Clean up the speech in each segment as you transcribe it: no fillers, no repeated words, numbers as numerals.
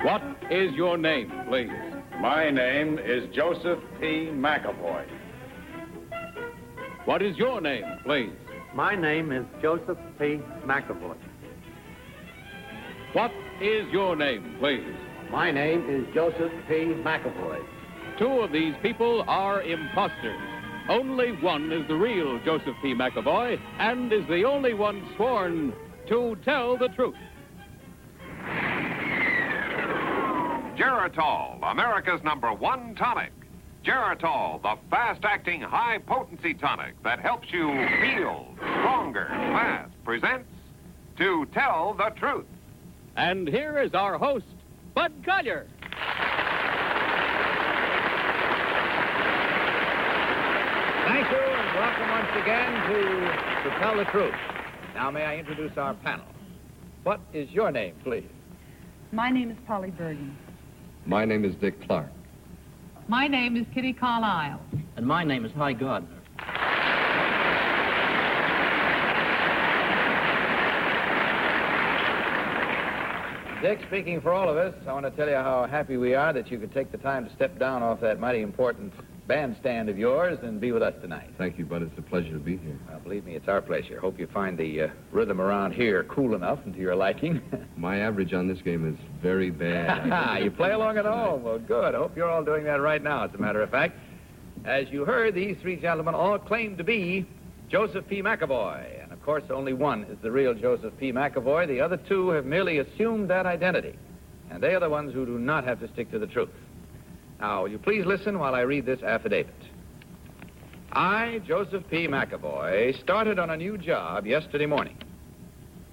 What is your name, please? My name is Joseph P. McAvoy. What is your name, please? My name is Joseph P. McAvoy. What is your name, please? My name is Joseph P. McAvoy. Two of these people are imposters. Only one is the real Joseph P. McAvoy and is the only one sworn to tell the truth. Geritol, America's #1 tonic. Geritol, the fast-acting, high-potency tonic that helps you feel stronger, fast, presents To Tell the Truth. And here is our host, Bud Collier. Thank you, and welcome once again to Tell the Truth. Now, may I introduce our panel? What is your name, please? My name is Polly Bergen. My name is Dick Clark. My name is Kitty Carlisle. And my name is Hy Gardner. Dick, speaking for all of us, I want to tell you how happy we are that you could take the time to step down off that mighty important bandstand of yours and be with us tonight. Thank you, Bud. It's a pleasure to be here. Well, believe me, it's our pleasure. Hope you find the rhythm around here cool enough and to your liking. My average on this game is very bad. You play along at home? Well, good. I hope you're all doing that right now, as a matter of fact. As you heard, these three gentlemen all claim to be Joseph P. McAvoy. And, of course, only one is the real Joseph P. McAvoy. The other two have merely assumed that identity. And they are the ones who do not have to stick to the truth. Now, will you please listen while I read this affidavit? I, Joseph P. McAvoy, started on a new job yesterday morning.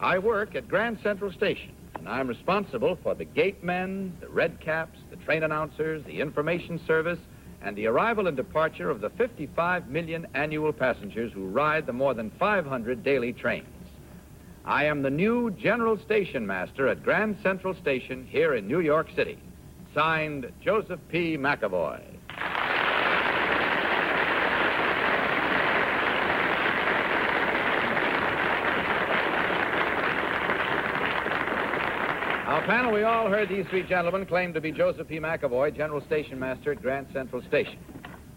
I work at Grand Central Station, and I'm responsible for the gate men, the red caps, the train announcers, the information service, and the arrival and departure of the 55 million annual passengers who ride the more than 500 daily trains. I am the new general station master at Grand Central Station here in New York City. Signed, Joseph P. McAvoy. Our panel, we all heard these three gentlemen claim to be Joseph P. McAvoy, General Station Master at Grand Central Station.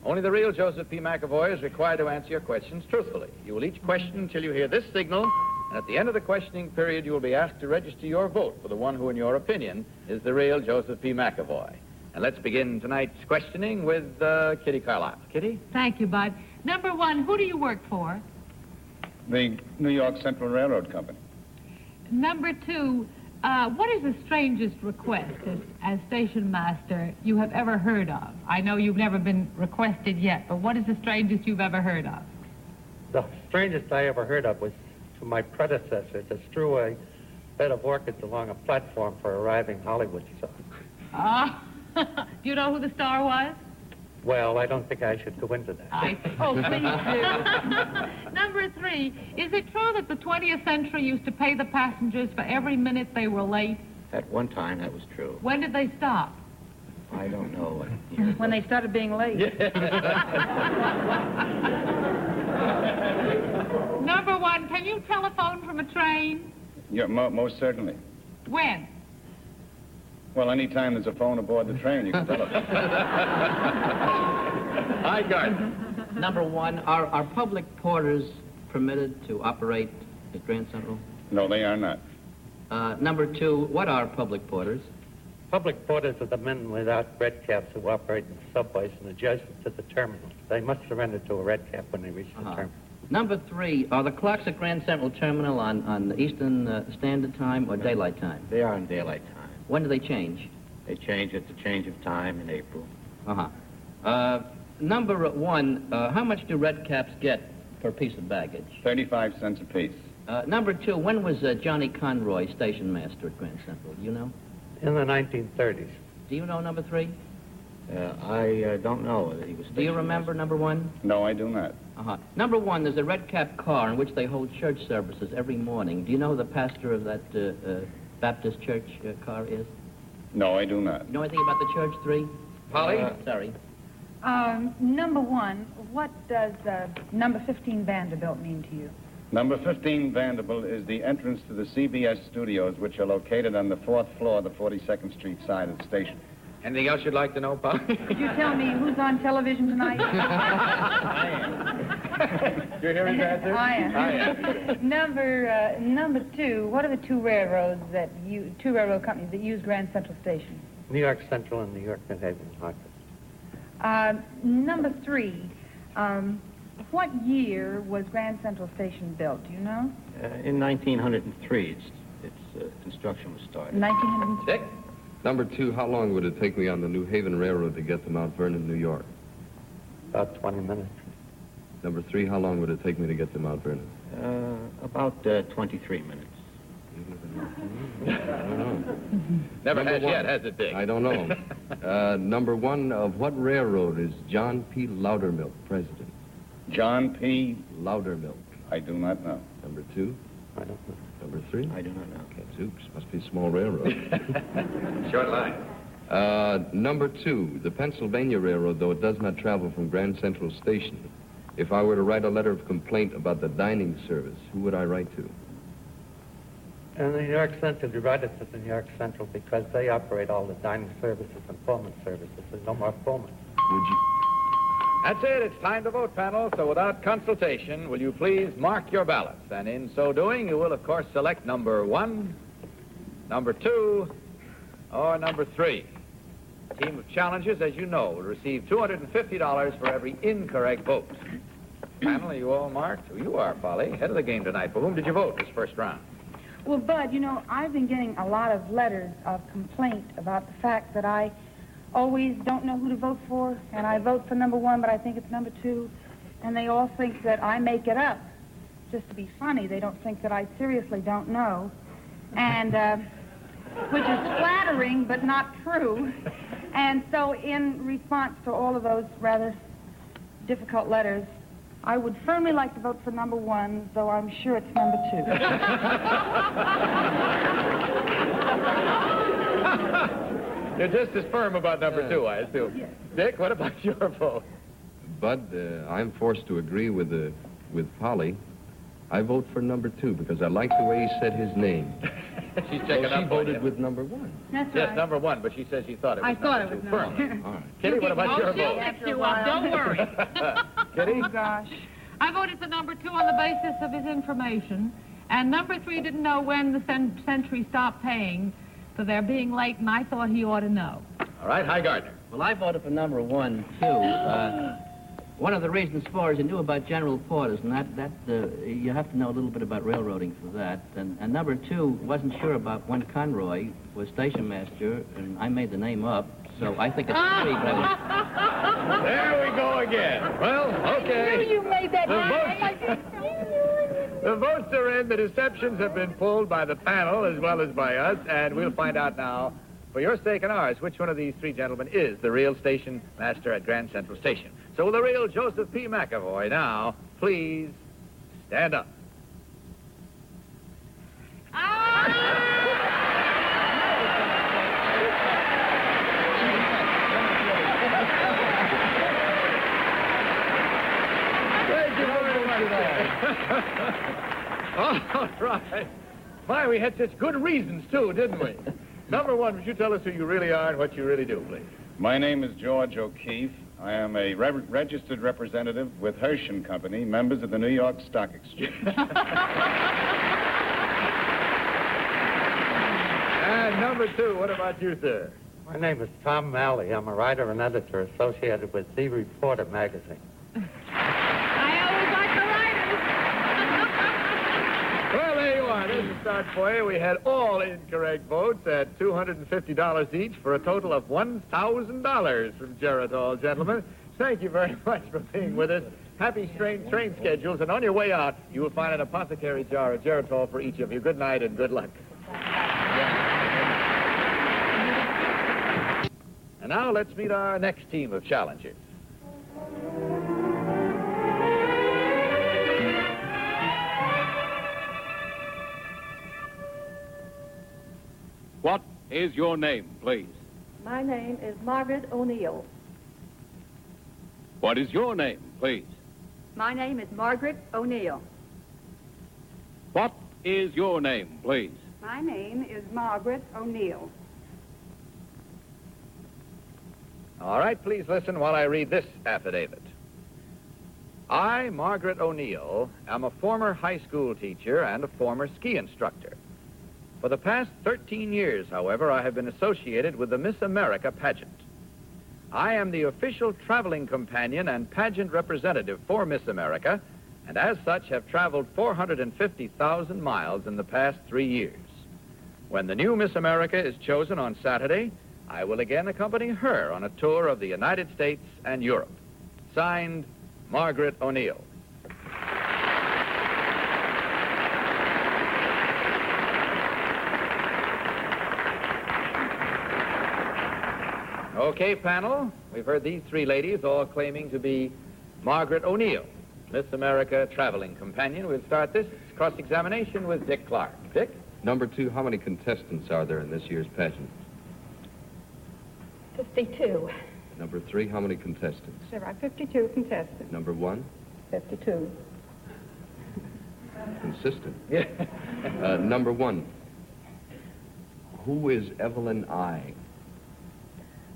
Only the real Joseph P. McAvoy is required to answer your questions truthfully. You will each question until you hear this signal, and at the end of the questioning period, you will be asked to register your vote for the one who, in your opinion, is the real Joseph P. McAvoy. And let's begin tonight's questioning with Kitty Carlisle. Kitty? Thank you, Bud. #1, who do you work for? The New York Central Railroad Company. #2, what is the strangest request as station master you have ever heard of? I know you've never been requested yet, but what is the strangest you've ever heard of? The strangest I ever heard of was to my predecessor to strew a bed of orchids along a platform for arriving Hollywood stars. Ah, do you know who the star was? Well, I don't think I should go into that. I think. Oh, please do. #3, is it true that the 20th century used to pay the passengers for every minute they were late? At one time, that was true. When did they stop? I don't know. When they started being late. #1, can you telephone from a train? Yeah, most certainly. When? Well, any time there's a phone aboard the train, you can tell it. Hi, Gardner. #1, are public porters permitted to operate at Grand Central? No, they are not. #2, what are public porters? Public porters are the men without red caps who operate in subways and adjacent to the terminal. They must surrender to a red cap when they reach the terminal. #3, are the clocks at Grand Central Terminal on Eastern Standard Time or daylight time? They are in daylight time. When do they change? They change at the change of time in April. #1, how much do red caps get per piece of baggage? 35 cents apiece. #2, when was Johnny Conroy station master at Grand Central? Do you know? In the 1930s. Do you know #3? I don't know whether he was. Do you remember #1? No, I do not. #1, there's a red cap car in which they hold church services every morning. Do you know who the pastor of that Baptist church car is? No, I do not. You know anything about the church, 3? Polly? Sorry. #1, what does number 15 Vanderbilt mean to you? Number 15 Vanderbilt is the entrance to the CBS studios, which are located on the 4th floor of the 42nd Street side of the station. Anything else you'd like to know, Polly? Could you tell me who's on television tonight? I am. Did you hear his answer? I am. Number 2, what are the two railroad companies that use Grand Central Station? New York Central and New York New Haven Hartford. Number 3, what year was Grand Central Station built? Do you know? In 1903, its construction was started. 1903. Dick? Number 2, how long would it take me on the New Haven Railroad to get to Mount Vernon, New York? About 20 minutes. Number 3, how long would it take me to get to Mount Vernon? About 23 minutes. I don't know. Never Number has one. yet, has it, Dick? I don't know. Number 1, of what railroad is John P. Loudermilk president? John P. Loudermilk. I do not know. Number 2? I don't know. Number 3? I do not know. Oops, must be a small railroad. Short line. Number 2, the Pennsylvania Railroad, though it does not travel from Grand Central Station. If I were to write a letter of complaint about the dining service, who would I write to? And the New York Central, you write it to the New York Central because they operate all the dining services and Pullman services. There's no more Pullman. Would you... That's it. It's time to vote, panel. So without consultation, will you please mark your ballots? And in so doing, you will, of course, select number 1, number 2, or number 3. Team of challengers, as you know, will receive $250 for every incorrect vote. Panel, are you all marked? Oh, you are, Polly. Head of the game tonight. For whom did you vote this first round? Well, Bud, you know, I've been getting a lot of letters of complaint about the fact that I always don't know who to vote for, and I vote for number 1, but I think it's number 2, and they all think that I make it up just to be funny. They don't think that I seriously don't know, and which is flattering but not true. And so in response to all of those rather difficult letters, I would firmly like to vote for number 1, though I'm sure it's number 2. You're just as firm about number 2, I assume. Yes. Dick, what about your vote? Bud, I'm forced to agree with Polly. I vote for number 2 because I like the way he said his name. She's checking So she up on voted you. with number 1. That's Yes, right. number 1, but she says she thought it was I thought number it 2. was number Firmly. All right. Kitty, what about your vote? Pick you up, don't worry. Kitty? Oh, gosh. I voted for number 2 on the basis of his information, and number 3 didn't know when the Century stopped paying for their being late, and I thought he ought to know. All right, Hi Gardner. Well, I voted for number 1, too. One of the reasons for is you knew about General Porter's, and that you have to know a little bit about railroading for that. And number 2, wasn't sure about when Conroy was station master, and I made the name up, so I think it's 3. But There we go again. Well, okay. You made that The votes are in. The deceptions have been pulled by the panel as well as by us, and we'll find out now, for your sake and ours, which one of these 3 gentlemen is the real station master at Grand Central Station. So will the real Joseph P. McAvoy now please stand up? Thank you very much. All right. My, we had such good reasons, too, didn't we? Number 1, would you tell us who you really are and what you really do, please? My name is George O'Keefe. I am a registered representative with Hirsch & Company, members of the New York Stock Exchange. And number 2, what about you, sir? My name is Tom Malley. I'm a writer and editor associated with The Reporter magazine. I always like the writers. Well, there you are. There's a start for you. We had all incorrect votes at $250 each for a total of $1,000 from Geritol, gentlemen. Thank you very much for being with us. Happy train schedules, and on your way out, you will find an apothecary jar of Geritol for each of you. Good night and good luck. And now let's meet our next team of challengers. What is your name, please? My name is Margaret O'Neill. What is your name, please? My name is Margaret O'Neill. is your name, please? My name is Margaret O'Neill. All right, please listen while I read this affidavit. I, Margaret O'Neill, am a former high school teacher and a former ski instructor. For the past 13 years, however, I have been associated with the Miss America pageant. I am the official traveling companion and pageant representative for Miss America, and as such have traveled 450,000 miles in the past 3 years. When the new Miss America is chosen on Saturday, I will again accompany her on a tour of the United States and Europe. Signed, Margaret O'Neill. Okay, panel, we've heard these three ladies all claiming to be Margaret O'Neill, Miss America traveling companion. We'll start this cross-examination with Dick Clark. Dick? Number 2, how many contestants are there in this year's pageant? 52. Number 3, how many contestants? There are 52 contestants. Number 1? 52. Consistent. Yeah. Number 1, who is Evelyn I?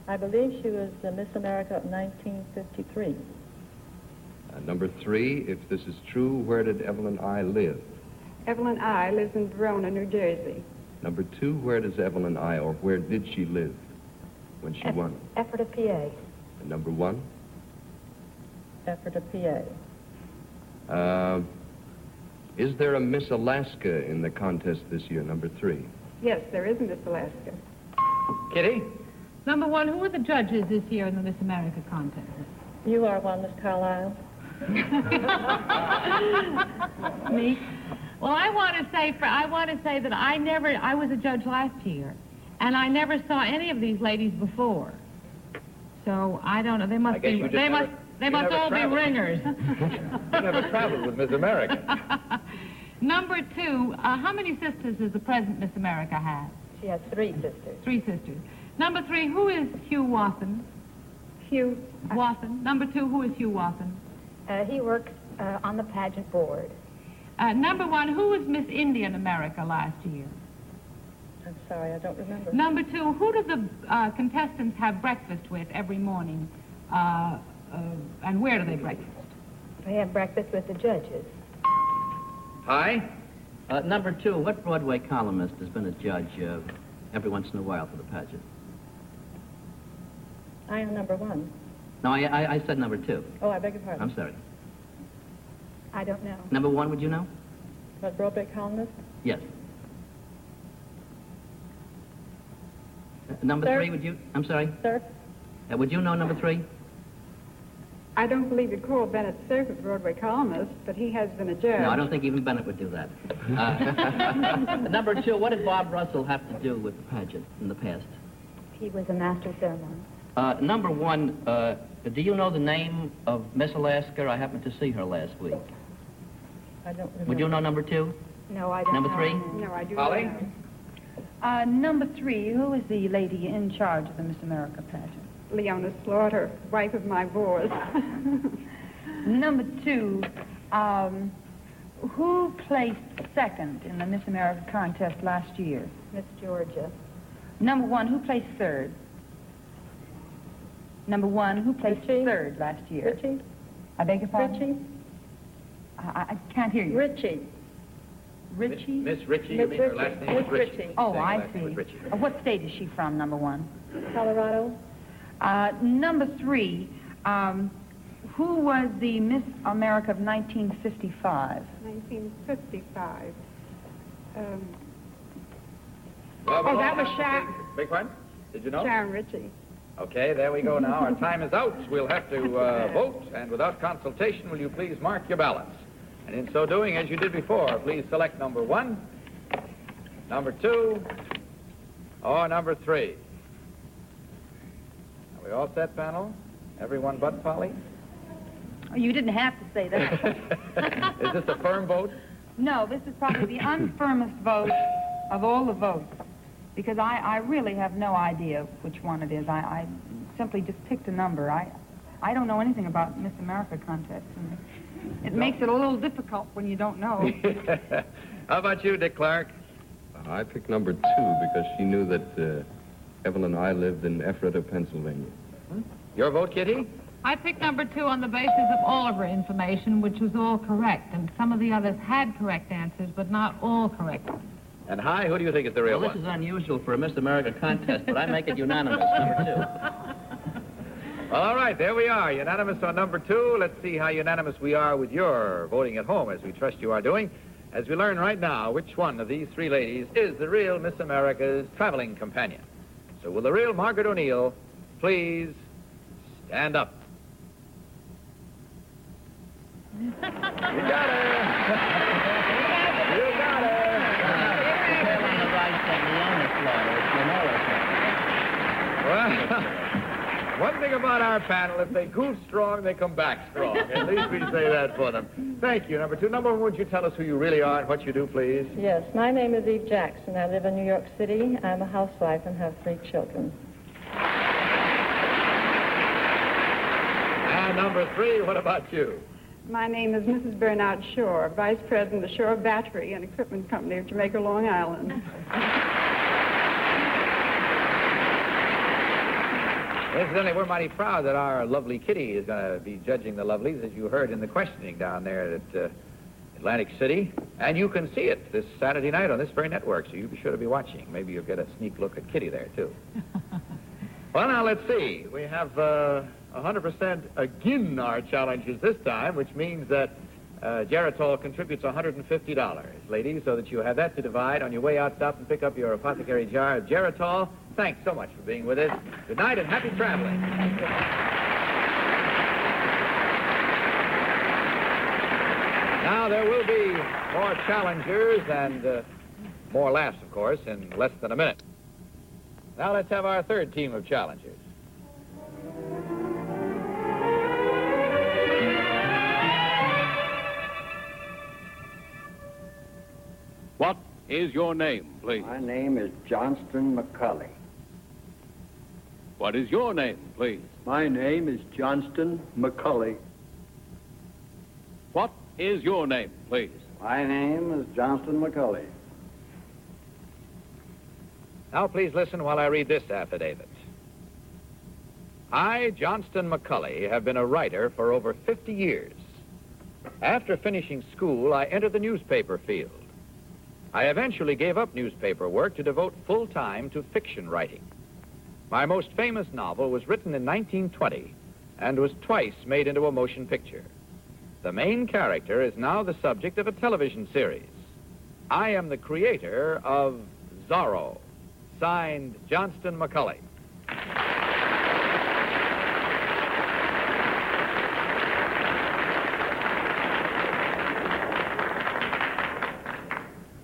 I believe she was Miss America of 1953. Number 3, if this is true, where did Evelyn I live? Evelyn I lives in Verona, New Jersey. Number 2, where does Evelyn I, or where did she live when she won? Ephrata, PA. And number 1? Ephrata, PA. Is there a Miss Alaska in the contest this year, number 3? Yes, there is Miss Alaska. Kitty? Number 1, who are the judges this year in the Miss America contest? You are one, Miss Carlisle. Me? Well, I want to say that I was a judge last year, and I never saw any of these ladies before. So I don't know. They must all be ringers. You never traveled with Miss America. Number 2, how many sisters does the present Miss America have? She has 3 sisters. 3 sisters. Number 3, who is Hugh Watson? Hugh Watson. Number 2, who is Hugh Watson? He works on the pageant board. Number 1, who was Miss Indian America last year? I'm sorry, I don't remember. Number 2, who do the contestants have breakfast with every morning? And where do they breakfast? They have breakfast with the judges. Hi? Number 2, what Broadway columnist has been a judge every once in a while for the pageant? I am number 1. No, I said number 2. Oh, I beg your pardon. I'm sorry. I don't know. Number 1, would you know? What, Broadway columnist? Yes. Number Sir? 3, would you? I'm sorry? Sir? Would you know number 3? I don't believe you'd call Bennett Cerf a Broadway columnist, but he has been a judge. No, I don't think even Bennett would do that. Number 2, what did Bob Russell have to do with the pageant in the past? He was a master of ceremony. Number 1, do you know the name of Miss Alaska? I happened to see her last week. I don't remember. Would you know number 2? No, I don't Number know. 3? No, I do Holly? not. Number 3, who is the lady in charge of the Miss America pageant? Leona Slaughter, wife of my boss. Number 2, who placed second in the Miss America contest last year? Miss Georgia. Number 1, who placed third? Number 1, who placed Richie. third last year? Richie? I beg your pardon? Richie? I can't hear you. Richie. Richie? Miss Ritchie, you Miss mean her Ritchie. last name Miss is Ritchie. Ritchie. Oh, Saying her I last name see. was Ritchie. What state is she from, number 1? Colorado. Number 3, who was the Miss America of 1955? 1955. Well, that was Sharon. Big one? Did you know? Sharon Ritchie. Okay, there we go now. Our time is out. We'll have to vote, and without consultation, will you please mark your ballots? And in so doing, as you did before, please select number 1, number 2, or number 3. Are we all set, panel? Everyone but Polly? Oh, you didn't have to say that. Is this a firm vote? No, this is probably the unfirmest vote of all the votes, because I really have no idea which one it is. I simply just picked a number. I don't know anything about Miss America contests, and it makes it a little difficult when you don't know. How about you, Dick Clark? I picked number 2 because she knew that Evelyn and I lived in Ephrata, Pennsylvania. Your vote, Kitty? I picked number 2 on the basis of all of her information, which was all correct. And some of the others had correct answers, but not all correct ones. And Hi, who do you think is the real Well, one? this is unusual for a Miss America contest, but I make it unanimous, number 2. Well, all right, there we are. Unanimous on number 2. Let's see how unanimous we are with your voting at home, as we trust you are doing, as we learn right now which one of these 3 ladies is the real Miss America's traveling companion. So will the real Margaret O'Neill please stand up? You got her. You got her. On the right and the Well, one thing about our panel, if they goof strong, they come back strong. At least we say that for them. Thank you. Number 2. Number 1, would you tell us who you really are and what you do, please? Yes, my name is Eve Jackson. I live in New York City. I'm a housewife and have 3 children. And number 3, what about you? My name is Mrs. Bernard Shore, Vice President of the Shore Battery and Equipment Company of Jamaica, Long Island. Incidentally, we're mighty proud that our lovely Kitty is going to be judging the lovelies, as you heard in the questioning down there at Atlantic City. And you can see it this Saturday night on this very network, so you be sure to be watching. Maybe you'll get a sneak look at Kitty there, too. Well, now, let's see. We have 100% again our challenges this time, which means that Geritol contributes $150, ladies, so that you have that to divide. On your way out, stop and pick up your apothecary jar of Geritol. Thanks so much for being with us. Good night and happy traveling. Now, there will be more challengers and more laughs, of course, in less than a minute. Now, let's have our 3rd team of challengers. What is your name, please? My name is Johnston McCulley. What is your name, please? My name is Johnston McCulley. What is your name, please? My name is Johnston McCulley. Now, please listen while I read this affidavit. I, Johnston McCulley, have been a writer for over 50 years. After finishing school, I entered the newspaper field. I eventually gave up newspaper work to devote full time to fiction writing. My most famous novel was written in 1920 and was twice made into a motion picture. The main character is now the subject of a television series. I am the creator of Zorro. Signed, Johnston McCulley.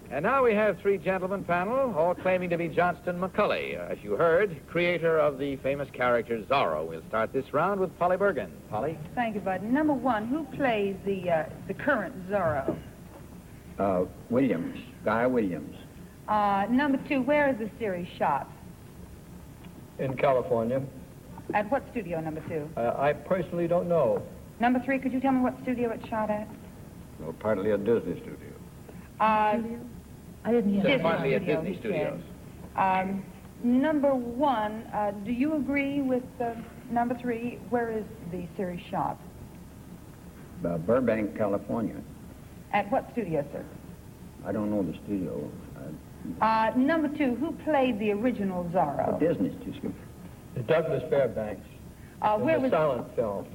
And now we have 3 gentlemen panel, all claiming to be Johnston McCulley. As you heard, creator of the famous character Zorro. We'll start this round with Polly Bergen. Polly? Thank you, Bud. Number 1, who plays the current Zorro? Williams, Guy Williams. Number 2, where is the series shot? In California. At what studio, number 2? I personally don't know. Number 3, could you tell me what studio it's shot at? No, partly a Disney studio. I didn't hear Disney partly at Disney he Studios. said. Number 1, do you agree with number 3? Where is the series shot? Burbank, California. At what studio, sir? I don't know the studio. Number 2, who played the original Zorro? Disney studio. Douglas Fairbanks. Where was silent films.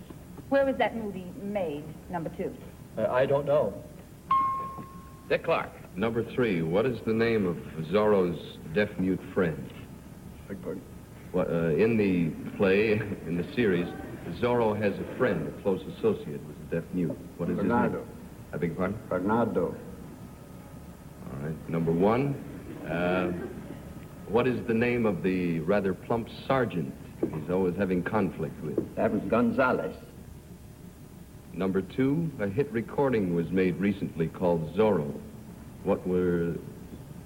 Where was that movie made? Number 2. I don't know. Dick Clark. Number 3, what is the name of Zorro's deaf-mute friend? Well, in the play, in the series, Zorro has a friend, a close associate with a deaf-mute. What is Bernardo. his name? I beg your pardon? Bernardo. All right. Number 1, what is the name of the rather plump sergeant he's always having conflict with? That was Gonzalez. Number 2, a hit recording was made recently called Zorro. What was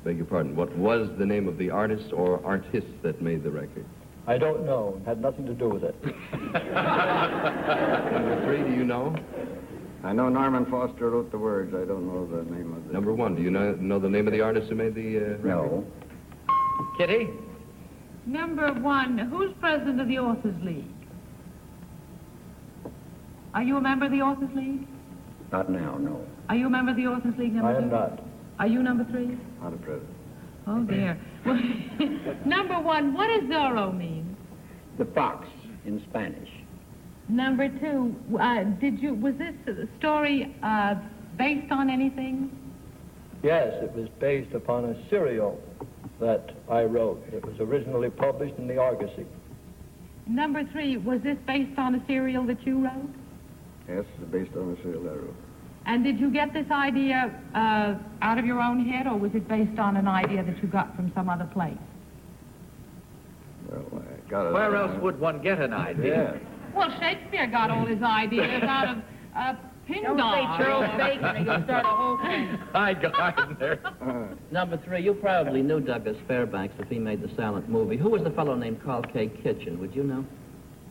the name of the artist or artists that made the record? I don't know. Had nothing to do with it. Number 3, do you know? I know Norman Foster wrote the words. I don't know the name of the... Number one, do you know the name of the artist who made the record? No. Kitty? Number one, who's president of the Authors League? Are you a member of the Authors League? Not now, no. Are you a member of the Authors League, number I two? am not. Are you number three? Not a president. Oh, dear. Well, number one, what does Zorro mean? The fox in Spanish. Number two, was this story based on anything? Yes, it was based upon a serial that I wrote. It was originally published in the Argosy. Number three, was this based on a serial that you wrote? Yes, it's based on a serial I wrote. And did you get this idea out of your own head, or was it based on an idea that you got from some other place? Well, I got it. Where else would one get an idea? Well, Shakespeare got all his ideas out of Pindar. Don't say Charles Bacon or you'll start a whole thing. Hi, Gardner. Number three, you probably knew Douglas Fairbanks if he made the silent movie. Who was the fellow named Carl K. Kitchen? Would you know?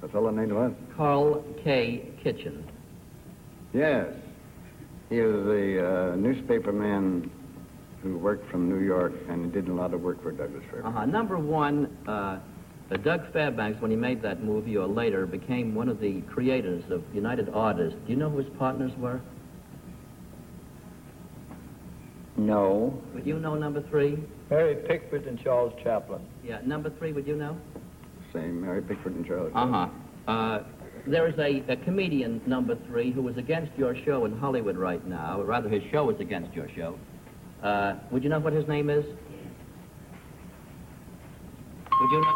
A fellow named what? Carl K. Kitchen. Yes. He was a newspaper man who worked from New York, and he did a lot of work for Douglas Fairbanks. Number one, Doug Fairbanks, when he made that movie or later, became one of the creators of United Artists. Do you know who his partners were? No. Would you know number three? Mary Pickford and Charles Chaplin. Yeah, number three, would you know? Same, Mary Pickford and Charles. There is a comedian, number three, who is against your show in Hollywood right now. Or rather, his show is against your show. Would you know what his name is? Would you know?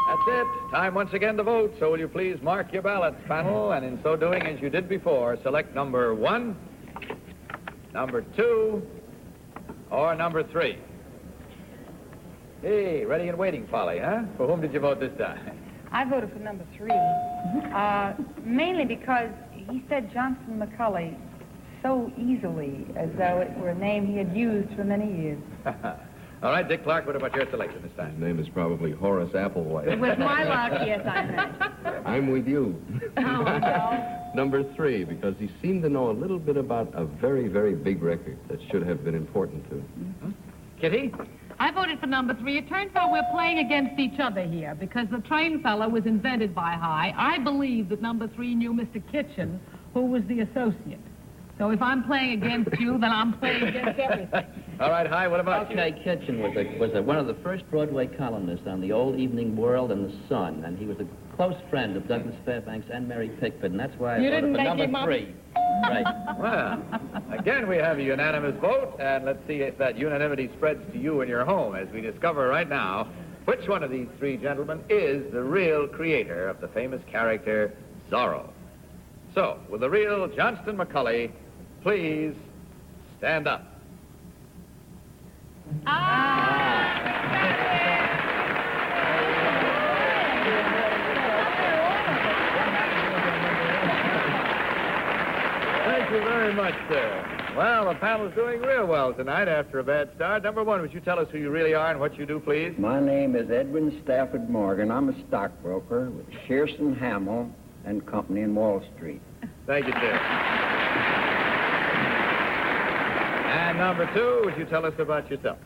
That's it. Time once again to vote. So will you please mark your ballots, panel, and in so doing, as you did before, select number one, number two, or number three. Hey, ready and waiting, Polly, huh? For whom did you vote this time? I voted for number three, mainly because he said Johnson McCulley so easily, as though it were a name he had used for many years. All right, Dick Clark, what about your selection this time? His name is probably Horace Applewhite. With my luck, yes, I know. I'm with you. Oh, no. Number three, because he seemed to know a little bit about a very, very big record that should have been important to him. Kitty? I voted for number three. It turns out we're playing against each other here because the train fellow was invented by High. I believe that number three knew Mr. Kitchen, who was the associate. So if I'm playing against you, then I'm playing against everything. All right, High, what about you? Okay, Kitchen was one of the first Broadway columnists on the Old Evening World and the Sun, and he was a close friend of Douglas Fairbanks and Mary Pickford, and that's why I voted for number three. Right. Well, again, we have a unanimous vote, and let's see if that unanimity spreads to you in your home as we discover right now which one of these three gentlemen is the real creator of the famous character Zorro. So, will the real Johnston McCulley please stand up? Thank you very much, sir. Well, the panel's doing real well tonight after a bad start. Number one, would you tell us who you really are and what you do, please? My name is Edwin Stafford Morgan. I'm a stockbroker with Shearson, Hamill and Company in Wall Street. Thank you, sir. And number two, would you tell us about yourself?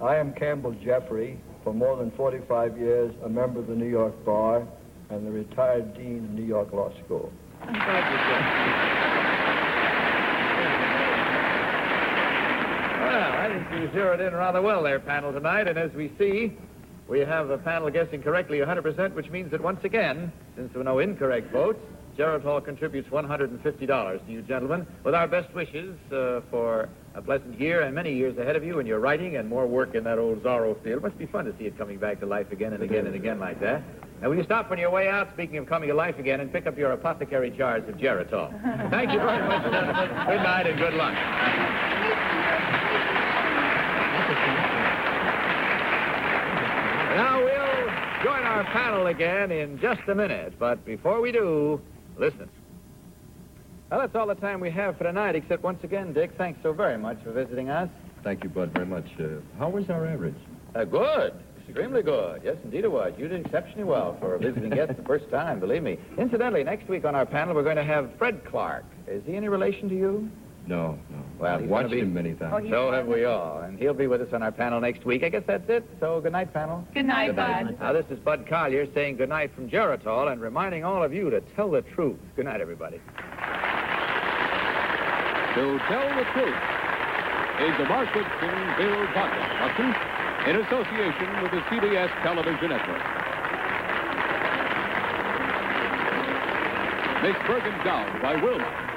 I am Campbell Jeffrey, for more than 45 years, a member of the New York Bar and the retired dean of New York Law School. Thank you, sir. Well, I think you zeroed in rather well there, panel, tonight, and as we see, we have a panel guessing correctly 100%, which means that once again, since there were no incorrect votes, Geritol contributes $150 to you gentlemen, with our best wishes for a pleasant year and many years ahead of you in your writing and more work in that old Zorro field. It must be fun to see it coming back to life again and again and again like that. Now, will you stop on your way out, speaking of coming to life again, and pick up your apothecary jars of Geritol? Thank you very much, gentlemen. Good night and good luck. Now, we'll join our panel again in just a minute, but before we do, listen. Well, that's all the time we have for tonight, except once again, Dick, thanks so very much for visiting us. Thank you, Bud, very much. How was our average? Good. Extremely good. Yes, indeed it was. You did exceptionally well for a visiting guest the first time, believe me. Incidentally, next week on our panel, we're going to have Fred Clark. Is he any relation to you? No. Well, I've watched him many times. So have we all. And he'll be with us on our panel next week. I guess that's it. So good night, panel. Good night, Bud. Now, this is Bud Collier saying good night from Geritol and reminding all of you to tell the truth. Good night, everybody. To Tell the Truth is a Mark Goodson Bill Podcast production in association with the CBS Television Network. Miss Bergen Gown by Wilma.